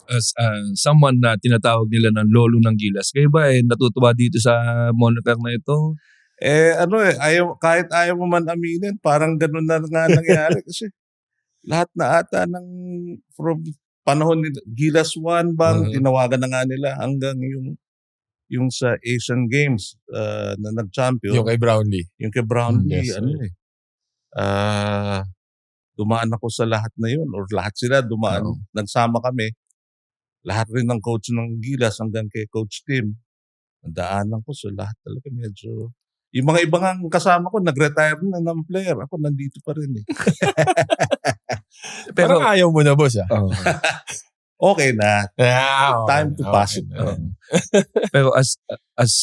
as someone na tinatawag nila ng lolo ng Gilas, kayo ba natutuwa dito sa moniker na ito? Kahit ayaw mo man aminin, parang ganun na nga nangyari kasi lahat na ata from panahon ni Gilas 1 bang, tinawagan na nga nila hanggang yung sa Asian Games na nag-champion. Yung kay Brownlee. Yes, dumaan ako sa lahat na yun or lahat sila dumaan. Nagsama kami. Lahat rin ng coach ng Gilas hanggang kay Coach Tim. Nadaanan ko sa lahat talaga medyo. Yung mga ibang kasama ko, nag-retire na ng player. Ako nandito pa rin eh. Pero ayaw mo na, boss. Okay na. Time to pass it. Pero as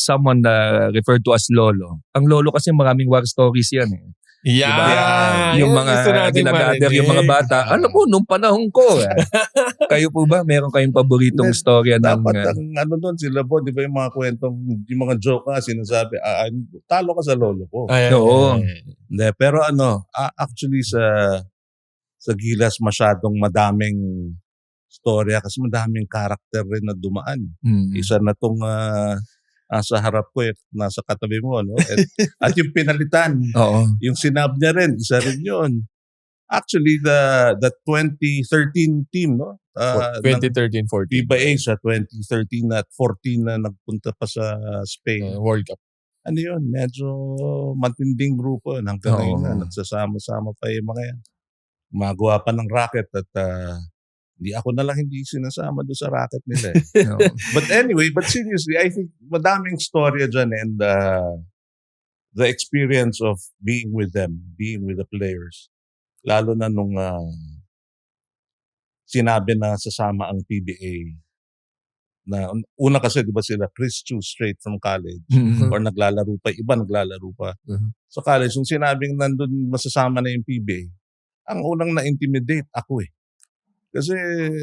someone na referred to as lolo, ang lolo kasi maraming war stories yan eh. Yeah. Yung mga ginagather, yung mga bata. Alam mo, nung panahon ko. Kayo po ba, meron kayong paboritong storya ng... Dapat ang doon sila po, di ba yung mga kwentong, yung mga joke nga, sinasabi, talo ka sa lolo ko. Oo. Pero actually sa Gilas masyadong madaming storya kasi madaming karakter rin na dumaan. Isa na tong sa harap ko, nasa katabi mo, no? At yung pinalitan, yung sinab niya rin, isa rin yun. Actually, the 2013 team, no? 2013-14. FIBA Asia 2013 at 14 na nagpunta pa sa Spain. World Cup. Ano yun? Medyo matinding grupo. Hanggang ngayon na, nagsasama-sama pa yung mga yan. Gumagawa pa ng racket at hindi ako na lang hindi sinasama doon sa racket nila. But anyway, seriously, I think madaming storya dyan and the experience of being with them, being with the players. Lalo na nung sinabi na sasama ang PBA. Na, una kasi di ba sila Chris Chu straight from college or naglalaro pa, iba naglalaro pa. Sa college, yung sinabing nandun masasama na yung PBA, ang unang na-intimidate ako eh. Kasi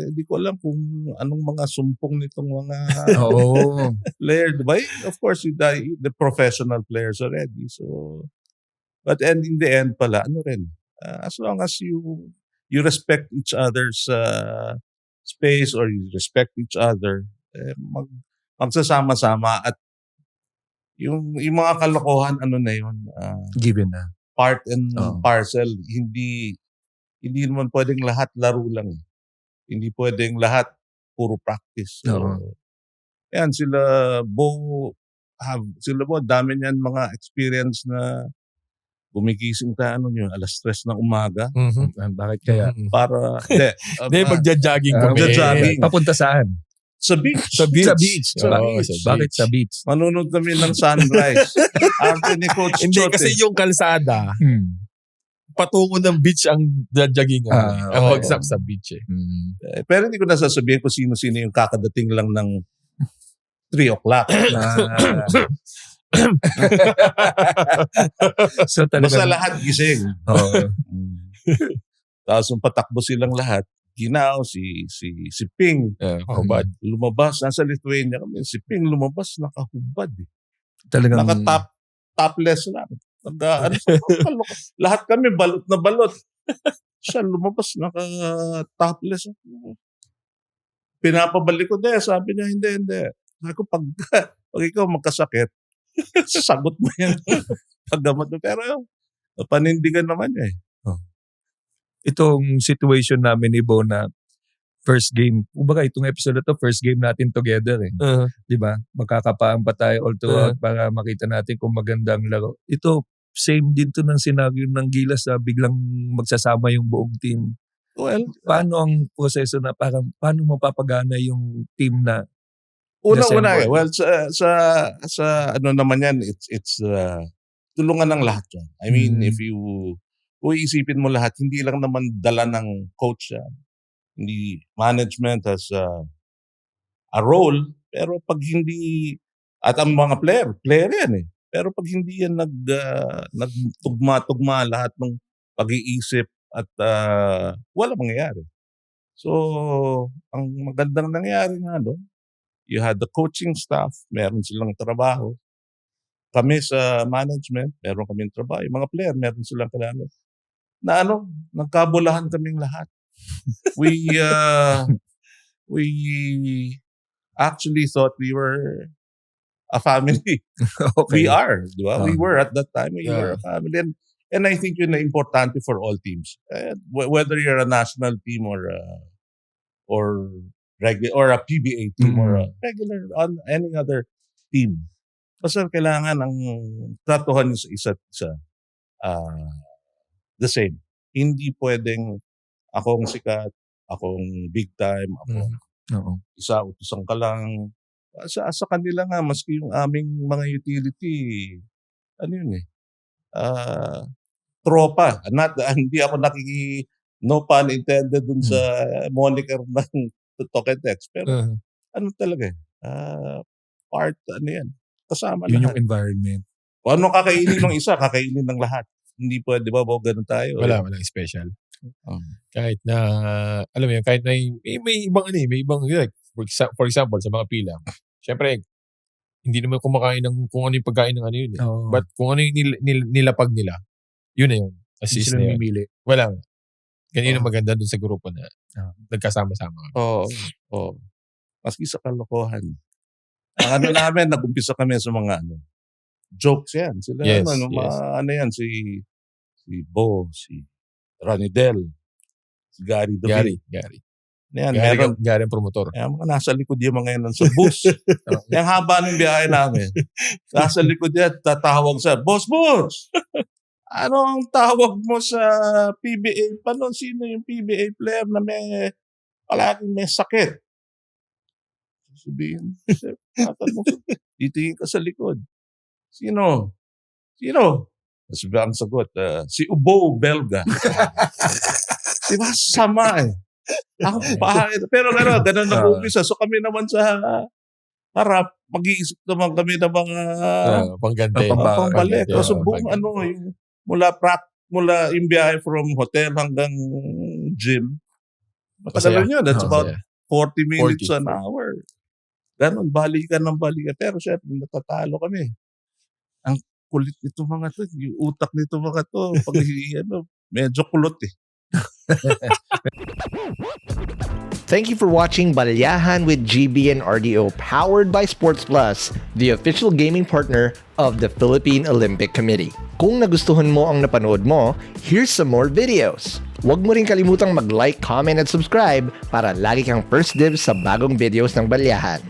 hindi ko alam kung anong mga sumpong nitong mga players. Diba? Of course, the professional players already. So, but in the end pala, as long as you respect each other's space or you respect each other, magsasama-sama at yung mga kalokohan, given na. Part and parcel, hindi naman pwedeng lahat laro lang. Hindi pwedeng lahat puro practice. So, yan, sila Bo, dami niyan mga experience na gumigising ka, alas 3 ng umaga. Bakit kaya? Para, magja-jogging kami. Papunta saan? Sa beach. Sa beach. Bakit sa beach? Manunod kami ng sunrise. Arte ni Coach Hindi, Chote. kasi yung kalsada, patungo ng beach ang jogging ang bagsak sa beach eh. Pero hindi ko nasasabihin kung sino-sino yung kakadating lang ng 3 o'clock. So basta lahat gising. Tapos yung patakbo silang lahat, Ginaw, si Ping, hubad. Lumabas, nasa Lithuania kami. Si Ping lumabas, nakahubad eh. Talagang... Topless lang. Lahat kami balot na balot. Siya lumabas naka-topless. Pinapabalik ko din. Sabi niya, hindi. Ako, pag ikaw magkasakit, sagot mo yan. Paggamot mo. Pero panindigan naman niya eh. Itong situation namin ni Bo na first game. Kumbaga itong episode na to, first game natin together eh. Di ba? Magkakapaan pa tayo all throughout para makita natin kung magandang laro. Ito, same din to ng scenario ng Gilas na biglang magsasama yung buong team. Well, paano ang proseso na parang paano mapapagana yung team na una well sa ano naman yan, it's tulungan ng lahat yan. I mean, if you kung iisipin mo lahat, hindi lang naman dala ng coach yan. Hindi management has a role, pero pag hindi at ang mga player yan eh. Pero pag hindi yan nagtugma-tugma lahat ng pag-iisip at wala mangyayari. So, ang magandang nangyari nga doon, you had the coaching staff, meron silang trabaho. Kami sa management, meron kaming trabaho. Yung mga player, meron silang kailangan. Na nagkabulahan kaming lahat. we actually thought we were a family. Okay. We are, di ba? We Uh-huh. were at that time, we were a family. And I think yun na importante for all teams. Whether you're a national team or a PBA team or a regular on any other team. Basta kailangan ang tratuhan nyo sa isa't isa the same. Hindi pwedeng akong sikat, akong big time, akong Oo. isa utusan ka lang. Sa kanila nga, maski yung aming mga utility, ano yun tropa. Hindi ako no pun intended dun sa moniker ng Toketex. Pero ano talaga part, ano yan, kasama Yun lahat. yung environment. Kung ano kakainin ng isa, kakainin ng lahat. Hindi pwede ba, ganun tayo? Walang special. Kahit na, alam mo yun, kahit na may ibang may ibang, like, for example, sa mga pila, syempre, hindi naman kumakain ng kung ano yung pagkain ng ano yun. Oo. But kung ano yung nilapag nila, yun na yun. Hindi Assist sila na yun. namimili. Wala. Ganyan ang maganda dun sa grupo na nagkasama-sama kami. Oo. Maski sa kalokohan. Ang ano namin, nag-umpisa kami sa mga jokes yan. Sila Yes, ano yan, si Bo, si Ranidel, si Gary David. Gary. Yan, Gary ang promotor. Yan, mga nasa likod yung mga yan sa bus. Yung haba ng biyahe namin. Nasa likod yan, tatawag sa, Boss! Ano ang tawag mo sa PBA? Paano sino yung PBA player na palaging may sakit? Sabihin, titingin ka sa likod. Sino? Sabi ang sagot, si Ubo Belga. Diba, sama Ako pahangit. Pero ganun nag-umpisa. So kami naman sa harap, mag-iisip naman kami ng mga panggante. pambalik. So buong yung mula yung biyahe from hotel hanggang gym. Matagal yun. That's about 40 minutes an hour. Ganon, balikan. Pero syempre, natatalo kami. Ang kulit nito mga to. Yung utak nito mga to. Pag medyo kulot Thank you for watching Balyahan with GB and RDO, powered by Sports Plus, the official gaming partner of the Philippine Olympic Committee. Kung nagustuhan mo ang napanood mo, here's some more videos. Huwag mo rin kalimutang mag-like, comment at subscribe para lagi kang first dibs sa bagong videos ng Balyahan.